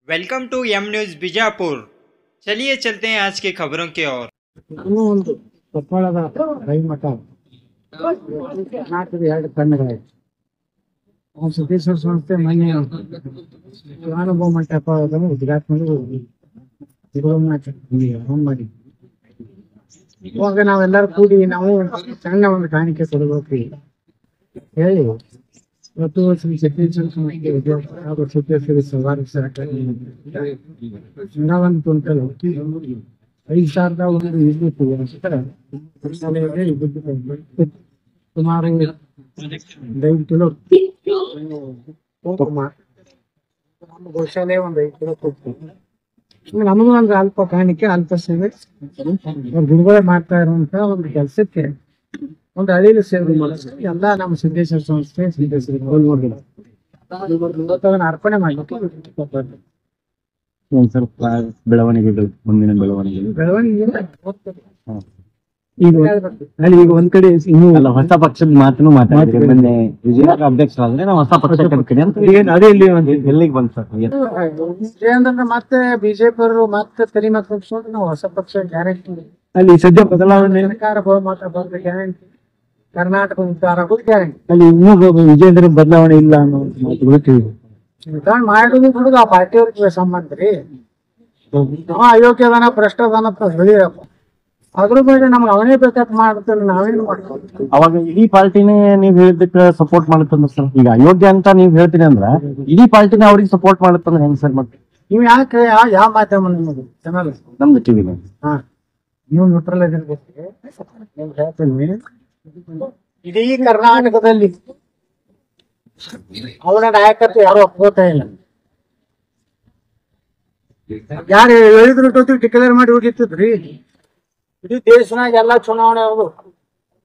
Welcome to M news Bijapur. चलिए चलते हैं आज की खबरों की ओर। ಕೊಪ್ಪಳದ ರೈಮಠ ಕರ್ನಾಟಕದ ಎರಡು ಕಣ್ಣುಗಳಾಯ್ತು. ಸಿದ್ದೇಶ್ವರ ಸಂಸ್ಥೆ ಮೊನ್ನೆ ಅನುಭವ ಮಂಟಪ ಉದ್ಘಾಟನೆ ಮಾಡಿ ಇವಾಗ ನಾವೆಲ್ಲರೂ ಕೂಡಿ ನಾವು ಸಣ್ಣ ಒಂದು ಕಾಣಿಕೆ ಕೊಡಬೇಕು ಹೇಳಿ ಇವತ್ತು ಶ್ರೀ ಸಿದ್ದೇಶ್ವರ ಸಂಸ್ಥೆ ಹಾಗೂ ಸಿದ್ದೇಶ್ವರ ಸವಾರಿ ಸರ್ಕಾರಿ ಒಂದು ಕ್ವಿಂಟಲ್ 5,000 ಒಂದು ಇದ್ದಿತ್ತು ಸುಮಾರು 5 ಕಿಲೋ ಗೋಶಾಲೆ ಒಂದು 5 ಕಿಲೋ ಕೊಡ್ತೀವಿ. ನಮಗೂ ಒಂದು ಅಲ್ಪ ಕಾಣಿಕೆ ಅಲ್ಪ ಸೇವೆ ಗುರುಗಳೇ ಮಾಡ್ತಾ ಇರುವಂತ ಒಂದು ಕೆಲಸಕ್ಕೆ ಒಂದು ಹಳ್ಳಿಲಿ ಸೇವೆ ಮಾಡಿಸ್ತೀವಿ. ಎಲ್ಲ ನಮ್ಮ ಸಿದ್ದೇಶ್ವರ ಸಂಸ್ಥೆ ಸಿದ್ದೇಶ್ವರ ಅರ್ಪಣೆ ಮಾಡ್ಲಿಕ್ಕೆ ಸ್ವಲ್ಪ ಬೆಳವಣಿಗೆಗಳು ಮುಂದಿನ ಬೆಳವಣಿಗೆ ಈಗ ಒಂದ್ ಕಡೆ ಇನ್ನೂ ಹೊಸ ಪಕ್ಷದ ಮಾತನ್ನು ಮಾತಾಡಿದ್ರೆ ಮೊನ್ನೆ ವಿಜಯನಗರ ಅಧ್ಯಕ್ಷರಾದ್ರೆ ನಾವು ಹೊಸ ಪಕ್ಷ ಕಟ್ತೀನಿ ಅಂತ ಅದೇ ಇಲ್ಲಿ ಎಲ್ಲಿಗೆ ಬಂದ್ ಸರ್ ವಿಜಯೇಂದ್ರ ಮತ್ತೆ ಬಿಜೆಪಿ ಅವರು ಮತ್ತೆ ತಲೆ ಮಕ್ಕಳು ನಾವು ಹೊಸ ಪಕ್ಷ ಗ್ಯಾರಂಟಿ ಅಲ್ಲಿ ಸದ್ಯ ಬದಲಾವಣೆ ಸರ್ಕಾರ ಬಹುಮತ ಬಂದ ಗ್ಯಾರಂಟಿ ಕರ್ನಾಟಕ ಉದ್ಧಾರ ಗ್ಯಾರಂಟಿ ಅಲ್ಲಿ ಇನ್ನೂ ವಿಜಯೇಂದ್ರ ಬದಲಾವಣೆ ಇಲ್ಲ ಅನ್ನೋ ಮಾತುಗಳು ತಿಳಿದು ಮಾಡುದು ಬಿಡುದು ಆ ಪಾರ್ಟಿಯವ್ರಿಗೆ ಸಂಬಂಧ ರೀ. ನಾವು ಅಯೋಗ್ಯದಾನ ಭ್ರಷ್ಟದಾನ ಹೇಳಿರಪ್ಪ ಅದ್ರ ಬಗ್ಗೆ ನಮ್ಗೆ ಅವನೇ ಬೇಕಾದ್ ಮಾಡ್ತಾನೆ ನಾವೇನು ಮಾಡ್ತೀವಿ. ಅವಾಗ ಇಡೀ ಪಾರ್ಟಿನೇ ನೀವ್ ಹೇಳಿದ್ದಕ್ಕೆ ಸಪೋರ್ಟ್ ಮಾಡುತ್ತಂದ್ರ ಸರ್ ಈಗ ಅಯೋಗ್ಯ ಅಂತ ನೀವ್ ಹೇಳ್ತೀನಿ ಅಂದ್ರ ಇಡೀ ಪಾರ್ಟಿನೇ ಅವ್ರಿಗೆ ಸಪೋರ್ಟ್ ಮಾಡುತ್ತಂದ್ರೆ ಹೆಂಗ್ ಸರ್ ಮತ್ತೆ ನೀವ್ ಯಾಕೆ ಯಾವ ಮಾಧ್ಯಮ ನಿಮ್ಮದು ಚಾನಲ್ ನಮ್ದು ಟಿವಿ ಹಾ ನೀವು ನ್ಯೂಟ್ರಲ್ ಹೇಳ್ತೀನಿ. ಇಡೀ ಕರ್ನಾಟಕದಲ್ಲಿ ಅವನ ನಾಯಕತ್ವ ಯಾರು ಒಪ್ಕೋತಾ ಇಲ್ಲ. ಯಾರು ಹೇಳಿದ್ರು ಡಿಕ್ಲೇರ್ ಮಾಡಿ ಹೋಗಿತ್ತಿದ್ರಿ. ಇಡೀ ದೇಶನಾಗ ಎಲ್ಲಾ ಚುನಾವಣೆ ಹೌದು.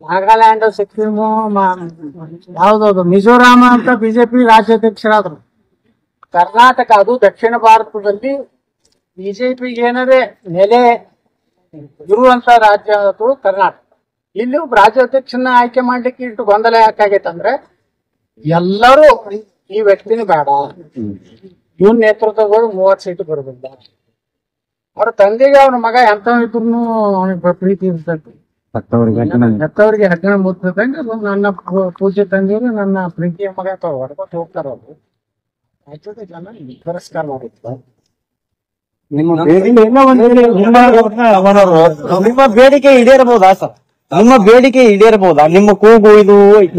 ನಾಗಾಲ್ಯಾಂಡ್, ಸಿಕ್ಕಿಂ, ಯಾವ್ದು ಮಿಜೋರಾಮ ಅಂತ ಬಿಜೆಪಿ ರಾಜ್ಯಾಧ್ಯಕ್ಷರಾದ್ರು. ಕರ್ನಾಟಕ ಅದು ದಕ್ಷಿಣ ಭಾರತದಲ್ಲಿ ಬಿಜೆಪಿಗೆ ಏನಾದ್ರೆ ನೆಲೆ ಇರುವಂತ ರಾಜ್ಯ ಕರ್ನಾಟಕ. ಇಲ್ಲಿ ಒಬ್ಬ ರಾಜ್ಯಾಧ್ಯಕ್ಷನ ಆಯ್ಕೆ ಮಾಡ್ಲಿಕ್ಕೆ ಇಟ್ಟು ಗೊಂದಲ ಯಾಕಾಗೈತಂದ್ರೆ ಎಲ್ಲರೂ ಈ ವ್ಯಕ್ತಿನೂ ಬೇಡ, ಇವನ್ ನೇತೃತ್ವಗಳು 30 ಸೀಟು ಬರೋದಿಲ್ಲ. ಅವ್ರ ತಂದೆಗೆ ಅವ್ರ ಮಗ ಎಂತ ಇದ್ರು ಅವನಿಗೆ ಪ್ರೀತಿ ಇರ್ತೈತಿ. ಹೆತ್ತವರಿಗೆ ಹೆಗ್ಗಣ ಮುತ್ತಂಗೆ ನನ್ನ ಪೂಜೆ ತಂದೆಯವರು ನನ್ನ ಪ್ರೀತಿಯ ಮಗ ಹೊಡ್ಕೊತ ಹೋಗ್ತಾರ. ಅವರು ಜನ ಪುರಸ್ಕಾರ ಮಾಡಿತ್ತು. ನಿಮ್ಮ ಬೇಡಿಕೆ ಈಡೇರಬಹುದಾ ಸರ್? ನಿಮ್ಮ ಬೇಡಿಕೆ ಈಡೇರಬಹುದಾ? ನಿಮ್ಮ ಕೂಗು ಇದು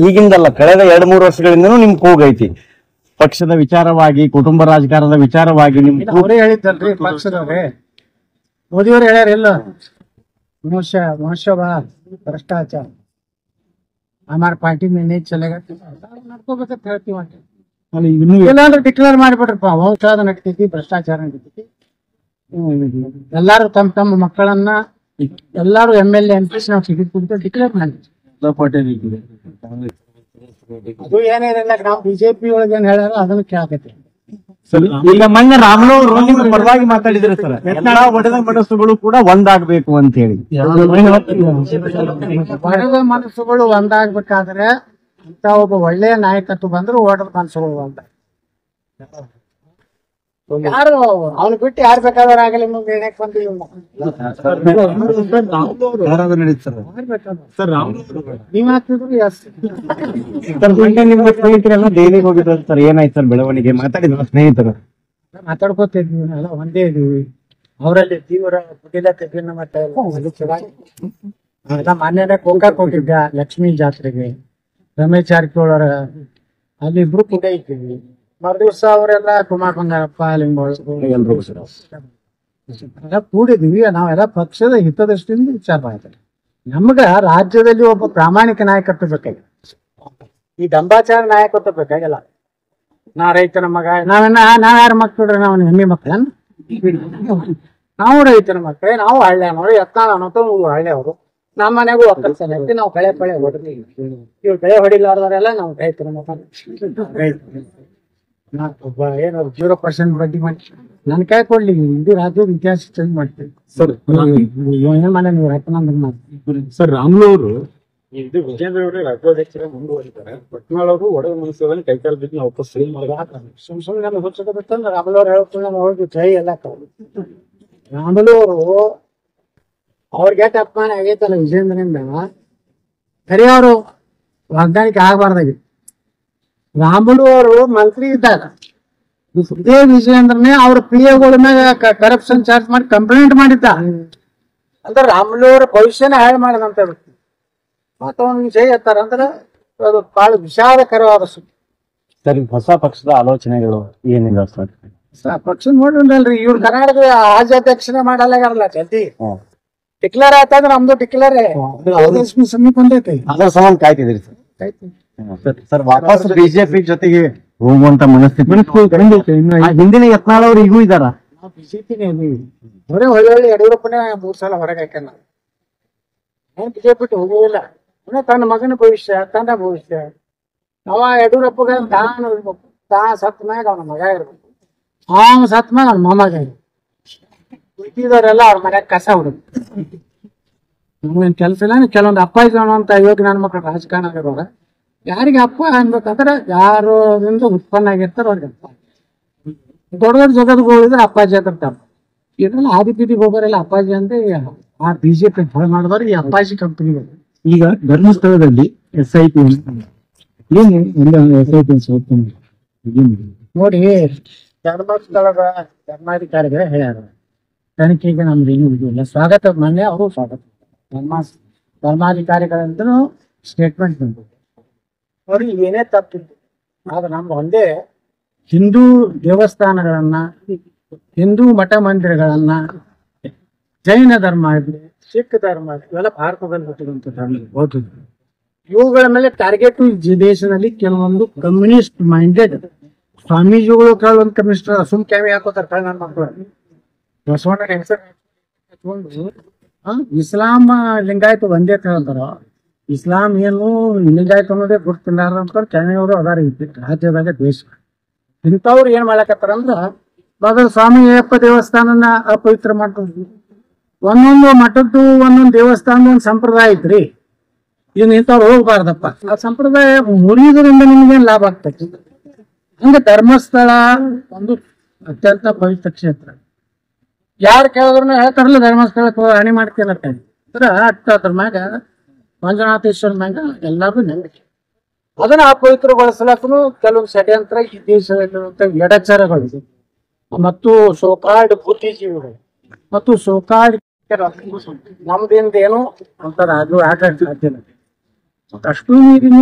ಈಗಿಂದಲ್ಲ, ಕಳೆದ 2-3 ವರ್ಷಗಳಿಂದನೂ ನಿಮ್ ಕೂಗೈತಿ. ಪಕ್ಷದ ವಿಚಾರವಾಗಿ, ಕುಟುಂಬ ರಾಜಕಾರಣದ ವಿಚಾರವಾಗಿ ನಿಮ್ ಅವರೇ ಹೇಳಿದ್ದಲ್ರಿ ಪಕ್ಷದವ್ರೆ. ಮೋದಿಯವ್ರು ಹೇಳ್ಯಾರಿಲ್ಲ, ಮನುಷ್ಯ ಭ್ರಷ್ಟಾಚಾರ ಹಮಾರ ಪಾರ್ಟಿ में नहीं चलेगा ನಡ್ಕೋಬೇಕಂತ ಹೇಳ್ತೀವಿ. ಇಲ್ಲಾಂದ್ರೆ ಡಿಕ್ಲೇರ್ ಮಾಡಿಬಿಟ್ರಪ್ಪ ವಂಶವಾದ ನಡೀತೈತಿ, ಭ್ರಷ್ಟಾಚಾರ ನಡೀತೈತಿ. ಎಲ್ಲಾರು ತಮ್ಮ ಮಕ್ಕಳನ್ನ ಎಲ್ಲಾರು MLA MPs ನಾವು ಸಿಗುತ್ತೆ ಡಿಕ್ಲೇರ್ ಮಾಡಿದ್ವಿ. ಅದು ಏನೇನಿಲ್ಲ ನಾವು ಬಿಜೆಪಿ ಒಳಗೆ ಏನ್ ಹೇಳ್ಯಾರ ಅದನ್ನ ಕೇಳಕತ್ತಿ. ಈಗ ಮೊನ್ನೆ ರಾಮನವರು ನಿಮ್ಮ ಪರವಾಗಿ ಮಾತಾಡಿದ್ರೆ ಸರ್, ಎಲ್ಲಾ ಒಡೆದ ಮನಸ್ಸುಗಳು ಕೂಡ ಒಂದಾಗಬೇಕು ಅಂತ ಹೇಳಿ. ಒಡೆದ ಮನಸ್ಸುಗಳು ಒಂದಾಗ್ಬೇಕಾದ್ರೆ ಅಂತ ಒಬ್ಬ ಒಳ್ಳೆಯ ನಾಯಕತ್ವ ಬಂದ್ರು ಒಡೆದ ಮನಸ್ಸುಗಳು ಒಂದ. ಯಾರು ಅವ್ನು ಬಿಟ್ಟು ಯಾರು ಬೇಕಾದ್ರೆ ಆಗಲಿ ನಿರ್ಣಯಕ್ಕೆ ಬಂದಿಲ್ಲ. ನೀವ್ ಹಾಕ್ತಿದ್ರು ನಿಮ್ಮ ಸ್ನೇಹಿತರೆಲ್ಲ ದೆಹಲಿಗೆ ಹೋಗಿದ್ರು ಸರ್, ಏನಾಯ್ತು ಸರ್ ಬೆಳವಣಿಗೆ? ಮಾತಾಡಿದ್ರು ಸ್ನೇಹಿತರು? ಮಾತಾಡ್ಕೋತಿದ್ವಿ, ಎಲ್ಲ ಒಂದೇ ಇದೀವಿ. ಅವರಲ್ಲಿ ತೀವ್ರ ಪುಟಿಲತೆಗಿನ ಮತ್ತೆ ಮಾನ್ಯನೇ ಗೋಕಾಕ್ ಹೋಗಿದ್ದ ಲಕ್ಷ್ಮೀ ಜಾತ್ರೆಗೆ, ರಮೇಶ್ ಜಾರಕಿಹೊಳಿ ಅಲ್ಲಿ ಇಬ್ರು ಕೂಡ ಇದ್ದೀವಿ. ಮರುದಿವ್ಸ ಅವರೆಲ್ಲ ಕುಮಾರ್ ಬಂಗಾರಪ್ಪ ಎಲ್ಲ ಕೂಡಿದ್ವಿ. ನಾವೆಲ್ಲ ಪಕ್ಷದ ಹಿತದೃಷ್ಟಿಯಿಂದ ವಿಚಾರ ಮಾಡ್ತೇವೆ. ನಮ್ಗ ರಾಜ್ಯದಲ್ಲಿ ಒಬ್ಬ ಪ್ರಾಮಾಣಿಕ ನಾಯಕತ್ವ ಬೇಕಾಗಿಲ್ಲ, ಈ ದಂಬಾಚಾರ ನಾಯಕತ್ವ ಬೇಕಾಗಿಲ್ಲ. ನಾ ರೈತನ ಮಗ, ನಾವ್ಯಾರ ಮಕ್ಕಳ್ರಿ? ನಾವು ಹೆಮ್ಮೆ ಮಕ್ಕಳನ್ನ ನಾವು ರೈತನ ಮಕ್ಕಳೇ, ನಾವು ಹಳ್ಳಿಯವರು. ಎತ್ತಾಳನೋ ಹಳ್ಳಿಯವರು. ನಮ್ಮ ಮನೆಗೂ ಒಕ್ಕಲ್ಸನ ನಾವು ಕಳೆ ಪಳೆ ಹೊಡೆದ್ವಿ. ಇವ್ರು ಕಳೆ ಹೊಡಿಲಾರ್ದವರೆಲ್ಲ ನಾವು ರೈತರ ಮಕ್ಕಳು. ಏನು 0% ಬಡ್ಡಿ ಮಾಡಿ ನನ್ ಕೈ ಕೊಡ್ಲಿ, ಇಡೀ ರಾಜ್ಯದ ಇತಿಹಾಸ ಚೇಂಜ್ ಮಾಡ್ತೀವಿ. ಸರ್ ರಾಮುಲು ಅವರು ಇದು ವಿಜೇಂದ್ರ ಅವರು ರಾಜ್ಯಾಧ್ಯಕ್ಷರ ಮುಂದುವರಿತಾರೆ. ಪಟ್ನಾಳ್ ಅವರು ಒಡೆದ ಮನಸ್ಸಲ್ಲಿ ಕೈಕಾಲು ಬಿದ್ದು ನಾವು ವಾಪಸ್ ಸರಿ ಮಾಡಿದ ಸುಮ್ನೆ ನಮ್ಗೆ ಹುಚ್ಚಕತ್ತಂದ್ರೆ ರಾಮುಲು ಅವ್ರು ಹೇಳ್ಕೊಂಡು ನಾವು ಹೋಗಿ ಜೈ ಎಲ್ಲ ರಾಮುಲು ಅವರು ಅವ್ರಿಗೆ ಎಷ್ಟು ಅಪಮಾನ ಆಗೈತಲ್ಲ ವಿಜೇಂದ್ರನಿಂದ ಸರಿ ಅವರು ವಾಗ್ದಾನಿಕೆ ಆಗಬಾರ್ದಾಗಿ. ರಾಮುಲು ಅವರು ಮಂತ್ರಿ ಇದ್ದಾಗ ಇದೇ ವಿಜೇಂದ್ರನೇ ಅವ್ರ ಪಿಎಗಳ ಮ್ಯಾಗ ಕರಪ್ಷನ್ ಚಾರ್ಜ್ ಮಾಡಿ ಕಂಪ್ಲೇಂಟ್ ಮಾಡಿದ್ದ. ಅಂದ್ರೆ ರಾಮುಲು ಅವ್ರ ಭವಿಷ್ಯನ ಹಾಳು ಮಾಡದಂತ ಮತ್ತ ಅವ್ನ ವಿಷಯ ಎತ್ತಾರ ಅಂದ್ರೆ ಅದು ಬಹಳ ವಿಷಾದಕರವಾದ ಸುದ್ದಿ. ಸರ್ ಹೊಸ ಪಕ್ಷದ ಆಲೋಚನೆಗಳು ಏನಿಲ್ಲ ಸರ್? ಪಕ್ಷ ನೋಡ್ರಿ ಇವ್ರು ಕರ್ನಾಟಕ ರಾಜ್ಯಾಧ್ಯಕ್ಷನೇ ಮಾಡಲ್ಲ ಜಲ್ದಿ ಡಿಕ್ಲೇರ್ ಆಯ್ತಂದ್ರೆ ನಮ್ದು ಡಿಕ್ಲೇರ್ ಸಮೀಪ ಬಂದೈತಿ. ಅದರ ಸಂಬಂಧ ಕಾಯ್ತಿದ್ರಿ ಸರ್? ಸರ್ ವಾಪಸ್ ಬಿಜೆಪಿ ಜೊತೆಗೆ ಹೋಗುವಂತ ಮನಸ್ಥಿತಿ ಹಿಂದಿನ ಯತ್ನಾಳ್ ಅವ್ರು ಈಗೂ ಇದಾರ? ನಾವು ಬಿಜೆಪಿನೇ ಬರೀ ಒಳ್ಳೆ ಯಡಿಯೂರಪ್ಪನೇ 3 ಸಲ ಹೊರಗೆ ಹಾಕ್ಯಾನ. ನಾನು ಬಿಜೆಪಿ ಬಿಟ್ಟು ಹೋಗುವುದಿಲ್ಲ. ತನ್ನ ಮಗನ ಭವಿಷ್ಯ ತನ್ನ ಭವಿಷ್ಯ ಅವ ಯಡಿಯೂರಪ್ಪಗ ತಾ ಸತ್ ಮ್ಯಾಗ ಅವನ ಮಗ ಇರ್ಬೇಕು, ಅವನ ಸತ್ ಮ್ಯಾಗ ಅವನ ಮೊಮ್ಮಗ ಉಳಿದವರೆಲ್ಲ ಅವ್ರ ಮನ್ಯಾಗ ಕಸ ಹುಡುಗ. ನಮ್ಗೇನ್ ಕೆಲಸ ಇಲ್ಲ. ಕೆಲವೊಂದು ಅಪ್ಪಾಜಿ ಅಂತ ಯೋಗಿ ನನ್ನ ಮಕ್ಕಳು ರಾಜಕಾರಣ ಆಗಿರೋರ ಯಾರಿಗೆ ಅಪ್ಪ ಅನ್ಬೇಕಂದ್ರೆ ಯಾರಿಂದ ಉತ್ಪನ್ನ ಆಗಿರ್ತಾರ ಅವ್ರಿಗೆ ಅಪ್ಪ. ದೊಡ್ಡ ದೊಡ್ಡ ಜಗದ್ಗೆ ಹೋಗಿದ್ರೆ ಅಪ್ಪಾಜಿ ಆಗಿರ್ತಾರ. ಇದ್ರಲ್ಲಿ ಆದಿಪಿದಿಗೆ ಹೋಗೋರೆಲ್ಲ ಅಪ್ಪಾಜಿ ಅಂತ ಆ ಬಿಜೆಪಿ ಹೊಳೆ ಮಾಡಿದವ್ರು ಈ ಅಪ್ಪಾಜಿ ಕಂಪನಿಗಳು. ಈಗ ಧರ್ಮಸ್ಥಳದಲ್ಲಿ SIT ನೋಡಿ ಧರ್ಮಸ್ಥಳದ ಧರ್ಮಾಧಿಕಾರಿಗಳೇ ಹೇಳ್ಯಾರ ತನಿಖೆಗೆ ನಮ್ದು ಏನು ಇಲ್ಲ, ಸ್ವಾಗತ ಮೊನ್ನೆ ಅವರು ಸ್ವಾಗತ ಧರ್ಮಾಧಿಕಾರಿಗಳಂತೂ ಸ್ಟೇಟ್ಮೆಂಟ್ ಬಂತು. ಅವ್ರಿಗೆ ಏನೇ ತಪ್ಪಿತ್ತು ಆದ್ರೆ ನಮ್ದು ಒಂದೇ ಹಿಂದೂ ದೇವಸ್ಥಾನಗಳನ್ನ, ಹಿಂದೂ ಮಠ ಮಂದಿರಗಳನ್ನ, ಜೈನ ಧರ್ಮ ಆಗಲಿ, ಸಿಖ್ ಧರ್ಮ ಇವೆಲ್ಲ ಭಾರತದಲ್ಲಿ ಹುಟ್ಟಿದಂತ ಧರ್ಮ ಓದಿದ್ರು. ಇವುಗಳ ಮೇಲೆ ಟಾರ್ಗೆಟ್ ದೇಶದಲ್ಲಿ ಕೆಲವೊಂದು ಕಮ್ಯುನಿಸ್ಟ್ ಮೈಂಡೆಡ್ ಸ್ವಾಮೀಜಿಗಳು ಕೆಲವೊಂದು ಕಮ್ಯುನಿಸ್ಟ್ ಸುಮ್ ಕ್ಯಾಮಿ ಹಾಕೋತಾರೆ ನನ್ನ ಮಕ್ಕಳು. ಬಸವಣ್ಣನ ಹೆಸರು ಇಸ್ಲಾಂ ಲಿಂಗಾಯತ ಒಂದೇ ಹೇಳ್ತಾರ. ಇಸ್ಲಾಂ ಏನು ಲಿಂಗಾಯತ ಅನ್ನೋದೇ ಗುರ್ತಿಲ್ಲ ಅಂತ ಕ್ಯಾಮಿಯವರು ಅದಾರ ರಾಜ್ಯದಾಗ ದೇಶ. ಇಂಥವ್ರು ಏನ್ ಮಾಡ್ಲಕತ್ತಾರ ಅಂದ್ರ ಮೊದಲು ಸ್ವಾಮಿ ಅಯ್ಯಪ್ಪ ದೇವಸ್ಥಾನನ ಅಪವಿತ್ರ ಮಾಡ್ಕೊಂಡು ಒಂದೊಂದು ಮಠದ್ದು ಒಂದೊಂದು ದೇವಸ್ಥಾನದ ಒಂದು ಸಂಪ್ರದಾಯ ಐತ್ರಿ. ಇದನ್ನ ಇಂಥವ್ರು ಹೋಗ್ಬಾರ್ದಪ್ಪ. ಆ ಸಂಪ್ರದಾಯ ಮುರಿಯೋದ್ರಿಂದ ನಿಮ್ಗೇನ್ ಲಾಭ ಆಗ್ತೈತಿ? ಹಂಗ ಧರ್ಮಸ್ಥಳ ಒಂದು ಅತ್ಯಂತ ಪವಿತ್ರ ಕ್ಷೇತ್ರ. ಯಾರು ಕೇಳಿದ್ರು ಹೇಳ್ತಾರಲ್ಲ ಧರ್ಮಸ್ಥಳಕ್ಕೆ ಹಣಿ ಮಾಡ್ತೀರ ಅದ್ರ ಮ್ಯಾಗ ಮಂಜುನಾಥೇಶ್ವರ ಮ್ಯಾಗ ಎಲ್ಲಾರು ನಂಬಿಕೆ. ಅದನ್ನ ಅಪವಿತ್ರಗೊಳಿಸ್ಲಕ್ಕೂ ಕೆಲವೊಂದು ಷಡ್ಯಂತ್ರ ಈ ದೇಶದಲ್ಲಿರುವಂತ ಎಡಚರಗಳು ಮತ್ತು ಸೋಕಾಡ್ ಬುದ್ಧಿಜೀವಿಗಳು ಮತ್ತು ಸೋಕಾಡ್ ನಮ್ದಿಂದ ಏನು ಅಂತಾರ ಅದು ಆಟ ಅಷ್ಟು ನೀರಿನ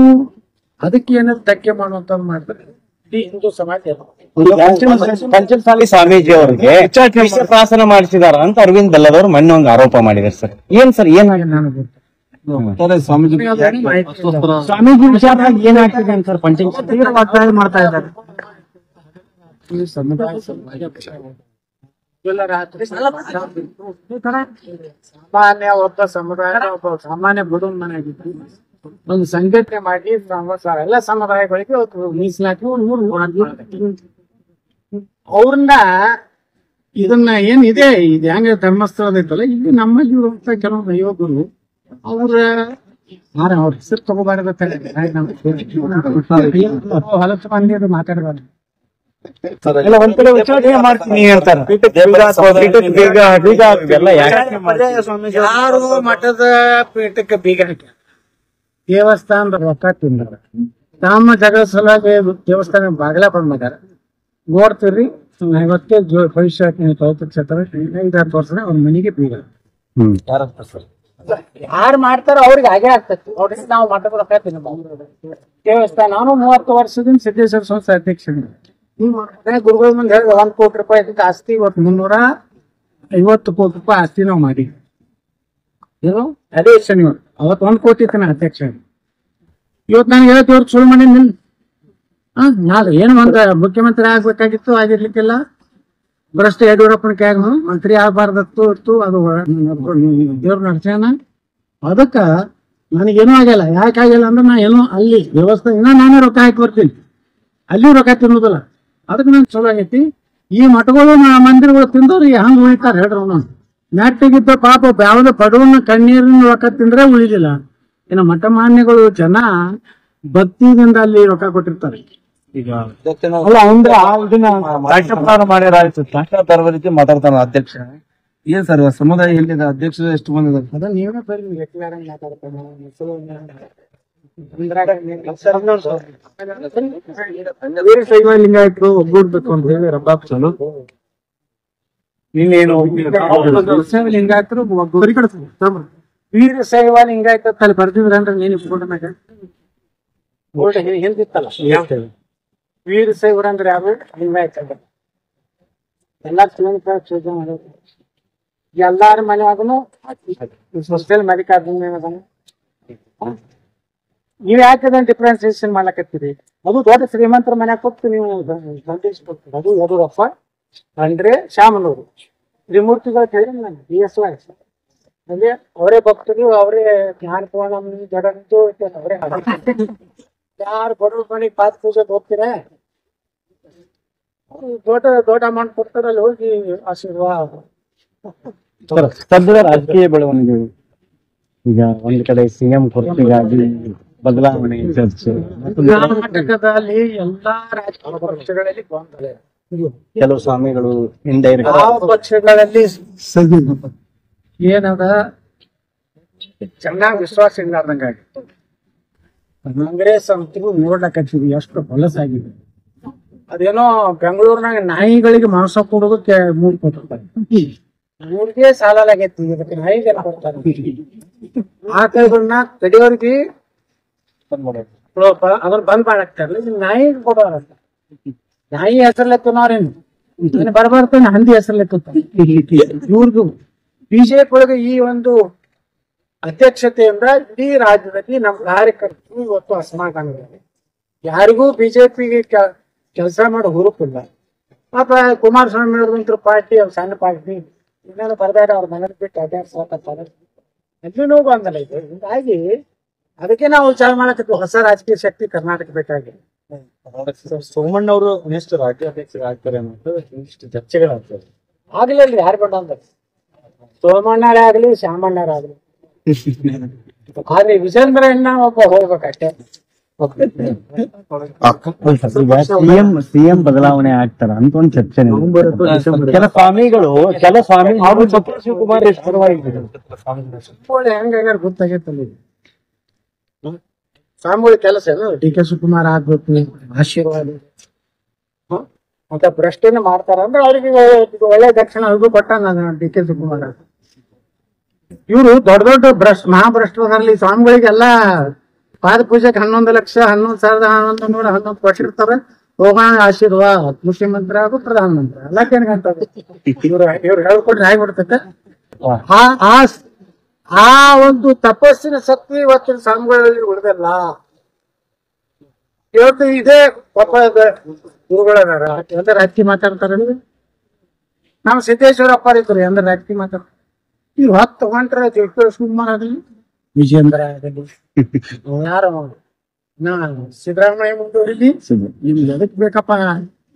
ಅದಕ್ಕೆ ಏನಾದ್ರು ಧಕ್ಕೆ ಮಾಡುವಂತ ಮಾಡ್ತಾರೆ ಈ ಹಿಂದೂ ಸಮಾಜ. ಪಂಚಮಸಾಲಿ ಸ್ವಾಮೀಜಿ ಅವರಿಗೆ ಶಾಸನ ಮಾಡಿಸಿದಾರ ಅಂತ ಅರವಿಂದ್ ಬೆಲ್ಲದವ್ರು ಮೊನ್ನೆ ಒಂದು ಆರೋಪ ಮಾಡಿದಾರೆ ಸರ್. ಏನ್ ಸರ್ ಏನಾಗಿದೆ? ನಾನು ಸ್ವಾಮೀಜಿ ವಿಚಾರದಾಗ ಏನಾಗ್ತಿದೆ ಅಂತ ಸರ್ ಪಂಚಮಸಾಲಿ ಮಾಡ್ತಾ ಇದ್ದಾರೆ. ಸಾಮಾನ್ಯ ಒಬ್ಬ ಸಮುದಾಯ ಒಬ್ಬ ಸಾಮಾನ್ಯ ಬಡವನ ಮನೆಯಾಗಿತ್ತು ಒಂದು ಸಂಘಟನೆ ಮಾಡಿ ಎಲ್ಲ ಸಮುದಾಯಗಳಿಗೆ ಮೀಸಲಾತಿ ಅವ್ರನ್ನ ಇದನ್ನ ಏನಿದೆ ಇದು ಹೆಂಗ ಧರ್ಮಸ್ಥಳದ ಐತಲ್ಲ ಇಲ್ಲಿ ನಮ್ಮಲ್ಲಿ ಇರುವಂತ ಕೆಲವೊಂದು ಯುವಕರು ಅವ್ರ ಹೆಸರು ತಗೋಬಾರ್ದ ಹೊಲಸು ಮಂದಿ ಅದು ಮಾತಾಡಬಾರ್ದು. ಯಾರು ಮಠದ ಪೀಠಕ್ಕೆ ಬೀಗ ಹಾಕ್ಯಾರ, ದೇವಸ್ಥಾನದ ರೊಕ್ಕ ತಿಂದಾರ, ತಮ್ಮ ಜಗಳ ಸಲುವಾಗಿ ದೇವಸ್ಥಾನ ಬಾಗಿಲ ಬಂದ್ಮಾರ ನೋಡ್ತೀರಿ. ಇವತ್ತೇ ಭವಿಷ್ಯ ಕ್ಷೇತ್ರ 5-10 ವರ್ಷ ಅವ್ರ ಮನೆಗೆ ಬೀಗ ಯಾರು ಮಾಡ್ತಾರೋ ಅವ್ರಿಗೆ ಹಾಗೆ ಆಗ್ತೈತಿ. ನೋಡ್ರಿ ನಾವು ಮಠದ ರೊಕ್ಕ ತಿನ್ನಬಹುದು ದೇವಸ್ಥಾನ. ನಾನು 30 ವರ್ಷದಿಂದ ಸಿದ್ದೇಶ್ವರ ಸಂಸ್ಥೆ ಅಧ್ಯಕ್ಷ. ಗುರುಗಳ ಮುಂದೆ ಹೇಳಿದ 1 ಕೋಟಿ ರೂಪಾಯಿ ಇದಕ್ಕೆ ಆಸ್ತಿ ಇವತ್ತು 350 ಕೋಟಿ ರೂಪಾಯಿ ಆಸ್ತಿ ನಾವು ಮಾಡಿ ಏನು ಅದೇ ಶನಿವಾರ ಅವತ್ತು 1 ಕೋಟಿ ತನ ಅಧ್ಯಕ್ಷ. ಇವತ್ತು ನನಗೆ ಹೇಳ್ತಿ ಅವ್ರು ಸುಳ್ಳು ಮಾಡಿ ನಿಲ್ ನಾಳೆ ಏನು ಒಂದು ಮುಖ್ಯಮಂತ್ರಿ ಆಗ್ಬೇಕಾಗಿತ್ತು, ಆಗಿರ್ಲಿಕ್ಕಿಲ್ಲ. ಭ್ರಷ್ಟ ಯಡಿಯೂರಪ್ಪನ ಕೈಯಾಗ ಮಂತ್ರಿ ಆಗ್ಬಾರ್ದತ್ತು ಇತ್ತು. ಅದು ದೇವ್ರ ನಡ್ಸ್ಯಾನ. ಅದಕ್ಕ ನನಗೇನೂ ಆಗಿಲ್ಲ. ಯಾಕೆ ಆಗಿಲ್ಲ ಅಂದ್ರೆ ನಾ ಏನೋ ಅಲ್ಲಿ ದೇವಸ್ಥಾನ ನಾನೇ ರೊಕ್ಕ ಹಾಕಿ ಬರ್ತೀನಿ, ಅಲ್ಲಿ ರೊಕ್ಕ ತಿನ್ನೋದಿಲ್ಲ. ಅದಕ್ಕೆ ನಂಗೆ ಚಲೋ ಆಗೈತಿ. ಈ ಮಠಗಳು ಮಂದಿರಗಳು ತಿಂದವ್ರು ಹಂಗ ಉಳಿತಾರೆ ಹೇಳ್ರಿ. ಅವನು ಮ್ಯಾಟಿಗಿದ್ದ ಪಾಪ ಯಾವ್ದು ಬಡವನ ಕಣ್ಣೀರಿನ ರೊಕ್ಕ ತಿಂದ್ರೆ ಉಳಿಲಿಲ್ಲ, ಇನ್ನು ಮಠಮಾನ್ಯಗಳು ಜನ ಭಕ್ತಿಯಿಂದ ಅಲ್ಲಿ ರೊಕ್ಕ ಕೊಟ್ಟಿರ್ತಾರೆ. ಈಗ ಅಲ್ಲ ಅಂದ್ರೆ ಆ ಇದನ್ನ ರಾಜ್ಯಪಾಲ ಮಾಡ್ಯಾರ ಆಯ್ತು ಬರುವ ರೀತಿ ಮಾತಾಡ್ತಾನ ಅಧ್ಯಕ್ಷ. ಏನ್ ಸರ್ ಸಮುದಾಯ ಎಲ್ಲಿದೆ ಅಧ್ಯಕ್ಷರು ಎಷ್ಟು ಮಂದಿ ಇದಾರೆ? ಅದ ನೀವೇ ಬರ್ರಿ ಮಾತಾಡ್ತಾನೆ ವೀರಶೈವ ಲಿಂಗಾಯತರು ಒಗ್ಗೂಡ್ಬೇಕು ಅಂತ ಹೇಳಿ ರಬ್ಬಾಪ್ ಚಲೋ ನೀನೇನು ವೀರಶೈವ ಲಿಂಗಾಯತರು ವೀರಶೈವ ಲಿಂಗಾಯತ ಅಲ್ಲಿ ಬರ್ತಿದ್ರ ಅಂದ್ರೆ ನೀನ್ ಫೋಟೋ ಮ್ಯಾಗ ಹಿಂದಿತ್ತಲ್ಲ ವೀರಶೈವರ ಅಂದ್ರೆ ಯಾರು ಲಿಂಗಾಯತ ಎಲ್ಲಾ ಎಲ್ಲಾರ ಮನೆಯಾಗನು ಸೋಷಿಯಲ್ ಮಲ್ಲಿಕಾರ್ಜುನ ನೀವ್ ಯಾಕೆ ಅದನ್ನ ಡಿಫ್ರೆನ್ಸಿಯೇಷನ್ ಮಾಡ್ಲಕತ್ತೀರಿ? ಅದು ದೊಡ್ಡ ಶ್ರೀಮಂತರ ಮನ್ಯಾಗ ಕೊಟ್ಟು ನೀವು ಸಂದೇಶ ಕೊಡ್ತೀರಿ. ಅದು ಯಡಿಯೂರಪ್ಪ ಅಂದ್ರೆ ಶಾಮನೂರು ತ್ರಿಮೂರ್ತಿಗಳು ಹೇಳಿ ನಾನು BSY ಅಂದ್ರೆ ಅವರೇ ಭಕ್ತರು, ಅವರೇ ಜ್ಞಾನ ಪೂರ್ಣ ಜಡಂತು ಅವರೇ ಯಾರು ಬಡವ್ರ ಮನೆಗೆ ಪಾದ ಪೂಜೆಗೆ ಹೋಗ್ತೀರ ದೊಡ್ಡ ದೊಡ್ಡ ಅಮೌಂಟ್ ಕೊಡ್ತಾರಲ್ಲಿ ಹೋಗಿ ಆಶೀರ್ವಾದ. ಸದ್ಯದ ರಾಜಕೀಯ ಬೆಳವಣಿಗೆಗಳು ಈಗ ಒಂದ್ ಕಡೆ CM ಕೊರತೆಗಾಗಿ ಬದಲಾವಣೆ ಚರ್ಚೆ, ಕರ್ನಾಟಕದಲ್ಲಿ ಎಲ್ಲಾ ರಾಜಕೀಯ ಪಕ್ಷಗಳಲ್ಲಿ ಗೊಂದಲ. ಕೆಲವು ಸ್ವಾಮಿಗಳು ಇಂಡೈರೆಕ್ಟ್ ಯಾವ ಪಕ್ಷಗಳಲ್ಲಿ ಏನದ ಚೆನ್ನಾಗಿ ವಿಶ್ವಾಸ ಇಲ್ಲಾರ್ದಂಗಾಗಿ ಕಾಂಗ್ರೆಸ್ ಅಂತೂ ನೋಡ್ಲಕತ್ತೀವಿ ಎಷ್ಟು ಹೊಲಸಾಗಿದೆ. ಅದೇನೋ ಬೆಂಗಳೂರಿನಾಗ ನಾಯಿಗಳಿಗೆ ಮಾಂಸ ಕೊಡೋದಕ್ಕೆ 3 ಕೋಟಿ ರೂಪಾಯಿ 3ಗೆ ಸಾಲಾಗೈತಿ. ಇದಕ್ಕೆ ನಾಯಿಗೆ ಕೊಡ್ತಾರೆ. ಆಕಳಗಳನ್ನ ತಡೆಯೋರಿಗೆ ಅದ್ರ ಬಂದ್ ಮಾಡಾಕ್ತಾರಲ್ಲ, ನಾಯಿಗೆ ಕೊಡೋರಂತ. ನಾಯಿ ಹೆಸರ್ಲೆತ್ತನವ್ರೇನು ಬರ್ಬಾರ್ತಾನೆ ಹಂದಿ ಹೆಸರ್ಲೆತ್ತ ಇವ್ರದ್ದು ಬಿಜೆಪಿ ಒಳಗೆ ಈ ಒಂದು ಅಧ್ಯಕ್ಷತೆಯಿಂದ ಇಡೀ ರಾಜ್ಯದಲ್ಲಿ ನಮ್ಮ ಕಾರ್ಯಕರ್ತರು ಇವತ್ತು ಅಸಮಾಧಾನವಿದೆ. ಯಾರಿಗೂ ಬಿಜೆಪಿಗೆ ಕೆಲಸ ಮಾಡೋ ಹುರುಪಿಲ್ಲ. ಪಾಪ ಕುಮಾರಸ್ವಾಮಿ ಅವ್ರದಂತ್ರ ಪಾರ್ಟಿ ಅವ್ರ ಸಣ್ಣ ಪಾರ್ಟಿ ಇನ್ನೇನು ಬರ್ಬೇಡ ಅವ್ರ ಮನೇಲಿ ಬಿಟ್ಟು ಅಡ್ಡಾಡ್ಸಕತ್ತಾರೆ. ಅಲ್ಲಿನೂ ಗೊಂದಲ ಇದೆ. ಹೀಗಾಗಿ ಅದಕ್ಕೆ ನಾವು ವಿಚಾರ ಮಾಡಕತ್ತೀವಿ ಹೊಸ ರಾಜಕೀಯ ಶಕ್ತಿ ಕರ್ನಾಟಕ ಬೇಕಾಗಿದೆ. ಸೋಮಣ್ಣ ಅವರು ನೆಕ್ಸ್ಟ್ ರಾಜ್ಯಾಧ್ಯಕ್ಷರು ಆಗ್ತಾರೆ ಅನ್ನೋದು ಇಷ್ಟು ಚರ್ಚೆಗಳಾಗ್ತದೆ. ಆಗ್ಲಿಲ್ರಿ ಯಾರು ಬೇಡ ಅಂತ ಸೋಮಣ್ಣರೇ ಆಗ್ಲಿ ಶ್ಯಾಮಣ್ಣರಾಗ್ಲಿ, ಆದ್ರೆ ವಿಜೇಂದ್ರಣ್ಣ ಒಬ್ಬ ಹೋಗ್ಬೇಕಷ್ಟೇ. ಸಿಎಂ ಬದಲಾವಣೆ ಆಗ್ತಾರ ಅಂತ ಒಂದು ಚರ್ಚೆ. ಕೆಲ ಸ್ವಾಮಿಗಳು ಶಿವಕುಮಾರ್ ಹೆಂಗಾಗ್ಯಾರ ಗೊತ್ತಾಗೈತಲ್ಲ. ಸ್ವಾಮಿಗಳ ಕೆಲಸ ಏನು DK ಶಿವಕುಮಾರ್ ಆಗ್ಬೇಕು, ಆಶೀರ್ವಾದ ಮತ್ತೆ ಭ್ರಷ್ಟೇನ ಮಾಡ್ತಾರ ಅಂದ್ರೆ ಅವ್ರಿಗೆ ಒಳ್ಳೆ ದಕ್ಷಿಣ ಅವ್ರಿಗೂ ಕೊಟ್ಟ DK ಶಿವಕುಮಾರ್. ಇವ್ರು ದೊಡ್ಡ ದೊಡ್ಡ ಮಹಾಭ್ರಷ್ಟರಲ್ಲಿ ಸ್ವಾಮಿಗಳಿಗೆಲ್ಲ ಪಾದ ಪೂಜೆಗೆ 11 ಲಕ್ಷ 11,11 ಕೊಟ್ಟಿರ್ತಾರ. ಹೋಗೋಣ ಆಶೀರ್ವಾದ, ಮುಖ್ಯಮಂತ್ರಿ ಹಾಗೂ ಪ್ರಧಾನಮಂತ್ರಿ ಎಲ್ಲಕ್ಕೆ ಏನ್ಕಂತಾರೆ ಇವ್ರು ಹೇಳ್ಕೊಟ್ರೆ ಆಗ್ಬಿಡ್ತೈತೆ. ಆ ಒಂದು ತಪಸ್ಸಿನ ಶಕ್ತಿ ಇವತ್ತಿನ ಸ್ವಾಮಿಗಳಲ್ಲಿ ಉಳಿದಲ್ಲ. ಇವತ್ತು ಇದೇ ಪಾಪ ಗುರುಗಳದಾರ ಅಂದ್ರೆ ರಾಜಕೀಯ ಮಾತಾಡ್ತಾರ. ನಾವು ಸಿದ್ದೇಶ್ವರಪ್ಪ ಇದ್ರು ಅಂದ್ರೆ ರಾಜಕೀಯ ಮಾತಾಡ್ತಾರೆ. ಇವ್ರು 10 ಹೊಂಟ್ರೆ ಶಿವಕುಮಾರ್ ಆಗಲಿ, ವಿಜೇಂದ್ರ ಆಗಲಿ, ಯಾರ ಸಿದ್ದರಾಮಯ್ಯ ಮುಂದುವರಿಲಿ, ನಿಮ್ಗೆ ಎದಕ್ ಬೇಕಪ್ಪ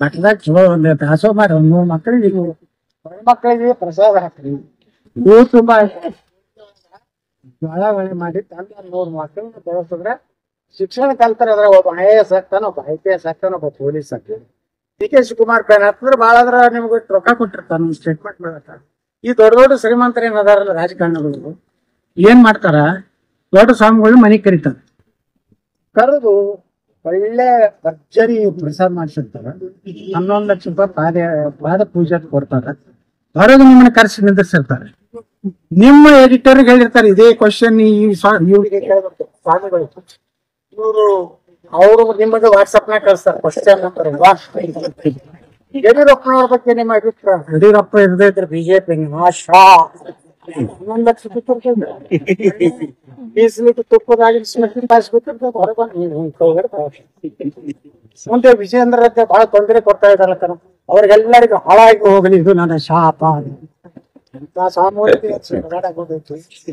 ಮಠದಾಗ ಚಲೋ ಒಂದ್ ತಾಸೋ ಮಾಡಿ 100 ಮಕ್ಕಳಿಗೆ ಮಕ್ಕಳಿಗೆ ಪ್ರಸಾದ ಹಾಕ್ರಿ. ಇವು ತುಂಬಾ ಒಳ್ಳೆ ಮಾಡಿ ತಂದ 100 ಮಕ್ಕಳನ್ನ ಬೆಳೆಸಿದ್ರೆ ಶಿಕ್ಷಣ ಕಲ್ತಾರೆ. ಅದ್ರ ಒಬ್ಬ IAS ಆಗ್ತಾನ, ಒಬ್ಬ IPS ಆಗ್ತಾನ, ಒಬ್ಬ ಪೊಲೀಸ್ ಆಗ್ತಾನೆ. DK ಶಿವಕುಮಾರ್ ಪೇನ್ ಹತ್ತಿದ್ರೆ ಭಾಳ ಆದ್ರ ನಿಮ್ಗೆ ರೊಕ್ಕ ಕೊಟ್ಟಿರ್ತಾನ, ಸ್ಟೇಟ್ಮೆಂಟ್ ಮಾಡತ್ತ. ಈ ದೊಡ್ಡ ದೊಡ್ಡ ಶ್ರೀಮಂತರ ಏನದಾರಲ್ಲ ರಾಜಕಾರಣಿಗಳು ಏನ್ ಮಾಡ್ತಾರ, ದೊಡ್ಡ ಸ್ವಾಮಿಗಳು ಮನೆಗ್ ಕರೀತಾರ. ಕರೆದು ಒಳ್ಳೆ ಭರ್ಜರಿ ಪ್ರಸಾದ ಮಾಡಿಸಿರ್ತಾರ. 11 ಲಕ್ಷ ರೂಪಾಯಿ ಪಾದ ಪೂಜೆ ಕೊಡ್ತಾರ. ಹೊರಗೆ ನಿಮ್ಮನ್ನ ಕರೆಸಿ ನಿಂದಿರ್ಸಿರ್ತಾರೆ. ನಿಮ್ಮ ಎಡಿಟರ್ ಹೇಳಿರ್ತಾರೆ ಇದೇ ಕ್ವಶನ್ ಇವ್ರಿಗೆ ಕೇಳಬೇಕು ಸ್ವಾಮಿಗಳು. ಇವರು ಅವರು ನಿಮಗೆ ವಾಟ್ಸಪ್ ನಾಗ ಕಳಿಸ್ತಾರೆ ಕ್ವಶನ್ ನಂಬರ್. ಯಡಿಯೂರಪ್ಪನವ್ರ ಬಗ್ಗೆ ನಿಮ್ಮ ಅಭಿಪ್ರಾಯ? ಯಡಿಯೂರಪ್ಪ ಇರದೇ ಇದ್ರೆ ಬಿಜೆಪಿ ನಾಶ. 11 ಲಕ್ಷ ಬೀಸಲಿಟ್ಟು ತುಪ್ಪದಾಗಿ ಮುಂದೆ ವಿಜೇಂದ್ರ ಬಹಳ ತೊಂದರೆ ಕೊಡ್ತಾ ಇದಾರೆ. ಅವ್ರಿಗೆಲ್ಲರಿಗೂ ಹಾಳಾಗಿ ಹೋಗಲಿ, ಇದು ನನ್ನ ಶಾಪ.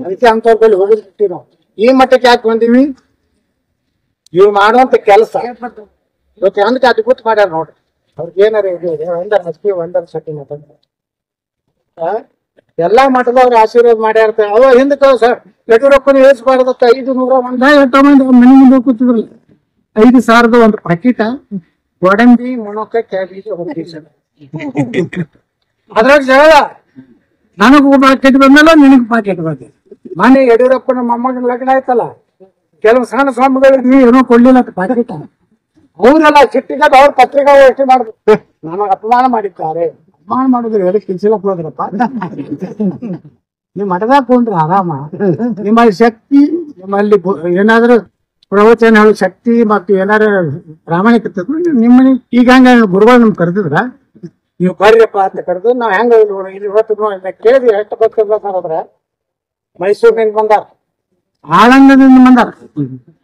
ಅದಕ್ಕೆ ಅಂತವ್ರಲ್ಲಿ ಹೋಗಿರ್ತೀವಿ ನಾವು. ಈ ಮಟ್ಟಕ್ಕೆ ಯಾಕೆ ಬಂದೀವಿ? ಇವ್ ಮಾಡುವಂತ ಕೆಲಸ ಇವತ್ತು ಅಂದಕ್ಕೆ ಅದು ಗೊತ್ತು ಮಾಡ್ಯಾರ ನೋಡ್ರಿ. ಅವ್ರಿಗೆ ಏನಾರ ಇದೆ ಒಂದರ ಹಚ್ಚಿ ಒಂದರ ಸಟ್ಟಿ ಮಾತಾಡ್ತಾರೆ. ಎಲ್ಲಾ ಮಠದವ್ರು ಆಶೀರ್ವಾದ ಮಾಡ್ಯಾರ ಅವ ಹಿಂದಕ್ಕೆ ಸರ್ ಯಡಿಯೂರಪ್ಪನ ಏರ್ಸ್ಬಾರ್ದತ್ತ 501 ಎಷ್ಟೋ ಮಂದಿ ಮನೆ ಮುಂದೆ ಕೂತಿದ್ರಲ್ಲ 5,000 ಒಂದು ಪಾಕಿಟ ಗೋಡಂಬಿ ಮೊಣಕ ಕ್ಯಾಬೇಜ್ ಹೋಗಿ ಸರ್ ಅದ್ರಾಗ ಜಗಳ ನನಗ್ ಪಾಕೆಟ್ ಬಂದಲ್ಲ ನಿನಗ್ ಪಾಕೆಟ್ ಬಂದ ಮನೆ ಯಡಿಯೂರಪ್ಪನ ಮೊಮ್ಮಗನ ಲಗ್ನ ಆಯ್ತಲ್ಲ ಕೆಲವು ಸಣ್ಣ ಸ್ವಾಮಿಗಳಿಗೆ ನೀವು ಏನೋ ಕೊಡ್ಲಿಲ್ಲ ಪಾಕೆಟ್ ಅವ್ರೆಲ್ಲ ಸಿಟ್ಟಿಗೆ ಅವ್ರ ಪತ್ರಿಕಾ ಎಷ್ಟು ಮಾಡಿದ್ರು ನಮಗ್ ಅಪಮಾನ ಮಾಡಿದ್ದಾರೆ ಅಪಮಾನ ಮಾಡಿದ್ರು ಎದಕ್ಕೆ ಕಿಲ್ಸಿಲಕ್ ಹೋದ್ರಪ್ಪ ನೀವು ಮಠದಾಗ ಕೊಂಡ್ರೆ ಆರಾಮ ನಿಮ್ಮಲ್ಲಿ ಶಕ್ತಿ ನಿಮ್ಮಲ್ಲಿ ಏನಾದ್ರು ಪ್ರವಚನ ಹೇಳೋ ಶಕ್ತಿ ಮತ್ತು ಏನಾದ್ರು ಪ್ರಾಮಾಣಿಕತೆ ನಿಮ್ಮನೆ ಈಗ ಹಂಗ ಗುರುಗಳು ನಮ್ಗೆ ಕರೆದಿದ್ರ ನೀವು ಬರ್ರಿಯಪ್ಪ ಅಂತ ಕರೆದು ನಾವ್ ಹೆಂಗ ಇಲ್ಲಿ ಇವತ್ತು ಕೇಳಿದ್ವಿ ಎಷ್ಟು ಗೊತ್ತಿರ್ಬೇಕಾದ್ರೆ ಮೈಸೂರಿನಿಂದ ಬಂದಾರ ಆಳಂದದಿಂದ ಬಂದಾರ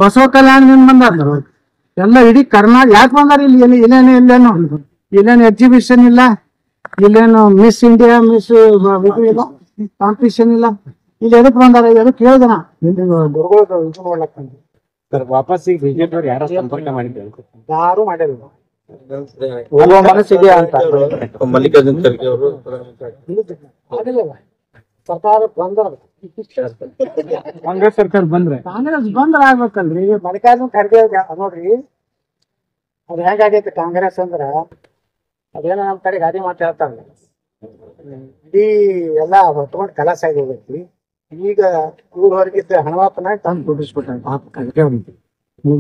ಬಸವ ಕಲ್ಯಾಣದಿಂದ ಬಂದಾರ ಎಲ್ಲ ಇಡೀ ಕರ್ನಾಟಕ ಯಾಕೆ ಬಂದಾರ ಇಲ್ಲಿ ಇಲ್ಲೇನು ಎಕ್ಸಿಬಿಷನ್ ಇಲ್ಲ ಇಲ್ಲೇನು ಮಿಸ್ ಇಂಡಿಯಾ ಮಿಸ್ ಇಲ್ಲ ಕಾಂಪಿಟಿಷನ್ ಇಲ್ಲ ಇಲ್ಲಿ ಎದಕ್ ಬಂದಾರ ಎದಕ್ ಕೇಳಿದನ ಗುರುಗಳು ಇದು ನೋಡ್ಲಕ್ ಬಂದ್ರು ವಾಪಸ್ ಈಗ ಬಿಜೆಪಿ ಯಾರ ಸಂಪರ್ಕ ಮಾಡಿದ್ರು ಯಾರು ಮಾಡಿಲ್ಲ ಹೋಗೋ ಮನಸ್ಸಿದೆ ಅಂತ ಮಲ್ಲಿಕಾರ್ಜುನ್ ಖರ್ಗೆ ಅವರು ಆಗಿಲ್ಲವ ಸರ್ಕಾರ ಬಂದ್ರ ಕಾಂಗ್ರೆಸ್ ಸರ್ಕಾರ ಬಂದ್ರೆ ಕಾಂಗ್ರೆಸ್ ಬಂದ್ರ ಆಗ್ಬೇಕಲ್ರಿ ಮಲ್ಲಿಕಾರ್ಜುನ್ ಖರ್ಗೆ ನೋಡ್ರಿ ಅದ್ ಹೆಂಗಾಗೈತಿ ಕಾಂಗ್ರೆಸ್ ಅಂದ್ರ ಅದೇನೋ ನಮ್ ಕಡೆ ಗಾದಿ ಮಾತು ಹೇಳ್ತಾರ ಇಡೀ ಎಲ್ಲಾ ಹೊತ್ಕೊಂಡ್ ಕಲಾಸ ಆಗಿ ಹೋಗೈತಿ ಈಗ ಊರ್ ಹೊರಗಿದ್ದ ಹಣವಾಪನ ತಂದು ದುಡ್ಡಿಸ್ಬಿಟ್ಟ ಪಾಪ ಖರ್ಗೆ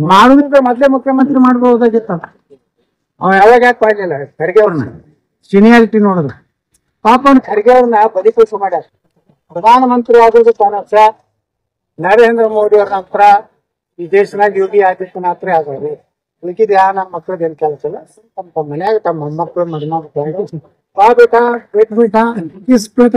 ಮಾಡುದ್ರೆ ಮೊದ್ಲೇ ಮುಖ್ಯಮಂತ್ರಿ ಮಾಡ್ಬಹುದಾಗಿತ್ತ ಅವ ಯಾವಾಗ ಯಾಕೆ ಮಾಡ್ಲಿಲ್ಲ ಖರ್ಗೆ ಅವ್ರನ್ನ ಸೀನಿಯಾರಿಟಿ ನೋಡಿದ್ರ ಪಾಪ ಅವ್ನ ಖರ್ಗೆ ಅವ್ರನ್ನ ಬದಿಪಡಿಸ ಮಾಡ್ಯಾರ ಪ್ರಧಾನಮಂತ್ರಿ ಆಗೋದು ತಾನಸ ನರೇಂದ್ರ ಮೋದಿ ಅವ್ರ ನಂತರ ಈ ದೇಶನಾಗ ಯೋಗಿ ಆದಿತ್ಯನಾಥ್ರೆ ಆಗೋದು ಉಳಿಕಿದ ಯಾ ನಮ್ಮ ಮಕ್ಳದ್ ಏನ್ ಕೆಲಸ ಇಲ್ಲ ತಮ್ಮ ಮನ್ಯಾಗ ತಮ್ಮ ಮೊಮ್ಮಕ್ಳು ಮದುಮಕ್ಳು ಬಾ ಬೇಟ ಬಿಟ್ಬಿಟ ಕಿಸ್ ಬೇಟ